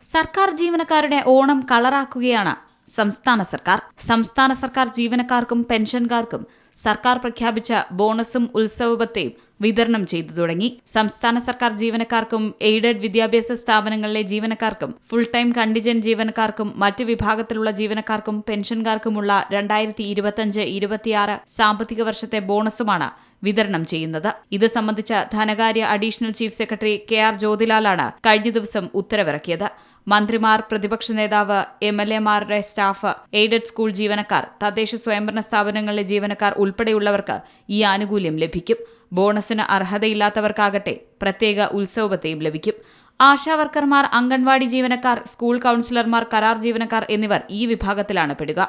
സർക്കാർ ജീവനക്കാരുടെ ഓണം കളറാക്കുകയാണ് സംസ്ഥാന സർക്കാർ ജീവനക്കാർക്കും പെൻഷൻകാർക്കും സർക്കാർ പ്രഖ്യാപിച്ച ബോണസും ഉത്സവബത്തയും വിതരണം ചെയ്തു തുടങ്ങി. സംസ്ഥാന സർക്കാർ ജീവനക്കാർക്കും എയ്ഡഡ് വിദ്യാഭ്യാസ സ്ഥാപനങ്ങളിലെ ജീവനക്കാർക്കും ഫുൾ ടൈം കണ്ടിജന്റ് ജീവനക്കാർക്കും മറ്റ് വിഭാഗത്തിലുള്ള ജീവനക്കാർക്കും പെൻഷൻകാർക്കുമുള്ള 2025-26 സാമ്പത്തിക വർഷത്തെ ബോണസുമാണ് വിതരണം ചെയ്യുന്നത്. ഇത് സംബന്ധിച്ച ധനകാര്യ അഡീഷണൽ ചീഫ് സെക്രട്ടറി KR ജ്യോതിലാലാണ് കഴിഞ്ഞ ദിവസം ഉത്തരവിറക്കിയത്. മന്ത്രിമാർ, പ്രതിപക്ഷ നേതാവ്, MLA-മാരുടെ സ്റ്റാഫ്, എയ്ഡഡ് സ്കൂൾ ജീവനക്കാർ, തദ്ദേശ സ്വയംഭരണ സ്ഥാപനങ്ങളിലെ ജീവനക്കാർ ഉൾപ്പെടെയുള്ളവർക്ക് ഈ ആനുകൂല്യം ലഭിക്കും. ബോണസിന് അർഹതയില്ലാത്തവർക്കാകട്ടെ പ്രത്യേക ഉത്സവബത്തയും ലഭിക്കും. ആശാവർക്കർമാർ, അംഗൻവാടി ജീവനക്കാർ, സ്കൂൾ കൌൺസിലർമാർ, കരാർ ജീവനക്കാർ എന്നിവർ ഈ വിഭാഗത്തിലാണ് പെടുക.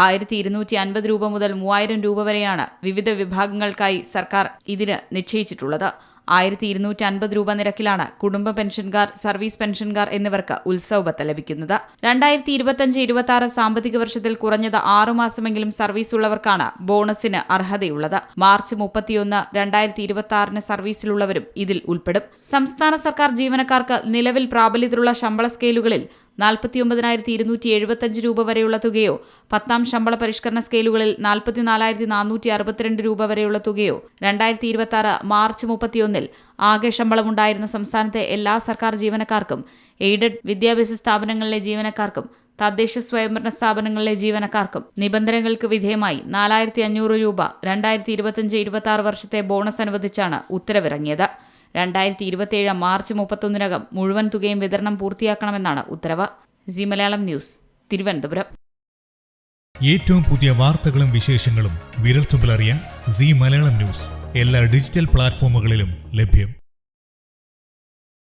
1250 രൂപ മുതൽ 3000 രൂപ വരെയാണ് വിവിധ വിഭാഗങ്ങൾക്കായി സർക്കാർ ഇതിന് നിശ്ചയിച്ചിട്ടുള്ളത്. 1250 രൂപ നിരക്കിലാണ് കുടുംബ പെൻഷൻകാർ, സർവീസ് പെൻഷൻകാർ എന്നിവർക്ക് ഉത്സവബത്ത ലഭിക്കുന്നത്. 2025-26 സാമ്പത്തിക വർഷത്തിൽ കുറഞ്ഞത് 6 മാസമെങ്കിലും സർവീസ് ഉള്ളവർക്കാണ് ബോണസിന് അർഹതയുള്ളത്. മാർച്ച് 31, 2026 സർവീസിലുള്ളവരും ഇതിൽ ഉൾപ്പെടും. സംസ്ഥാന സർക്കാർ ജീവനക്കാർക്ക് നിലവിൽ പ്രാബല്യത്തിലുള്ള ശമ്പള സ്കെയിലുകളിൽ 49,275 രൂപ വരെയുള്ള തുകയോ, 10ാം ശമ്പള പരിഷ്കരണ സ്കെയിലുകളിൽ 44,462 രൂപ വരെയുള്ള തുകയോ, 2026 മാർച്ച് 31 ആകെ ശമ്പളമുണ്ടായിരുന്ന സംസ്ഥാനത്തെ എല്ലാ സർക്കാർ ജീവനക്കാർക്കും, എയ്ഡഡ് വിദ്യാഭ്യാസ സ്ഥാപനങ്ങളിലെ ജീവനക്കാർക്കും, തദ്ദേശ സ്വയംഭരണ സ്ഥാപനങ്ങളിലെ ജീവനക്കാർക്കും നിബന്ധനകൾക്ക് വിധേയമായി 4,500 രൂപ 2025-26 വർഷത്തെ ബോണസ് അനുവദിച്ചാണ് ഉത്തരവിറങ്ങിയത്. 2027 മാർച്ച് 31 മുഴുവൻ തുകയും വിതരണം പൂർത്തിയാക്കണമെന്നാണ് ഉത്തരവ്. C Malayalam news, Thiruvananthapuram. ഏറ്റവും പുതിയ വാർത്തകളും വിശേഷങ്ങളും വിരൽത്തുമ്പിലറിയാൻ സി മലയാളം ന്യൂസ് എല്ലാ ഡിജിറ്റൽ പ്ലാറ്റ്ഫോമുകളിലും ലഭ്യം.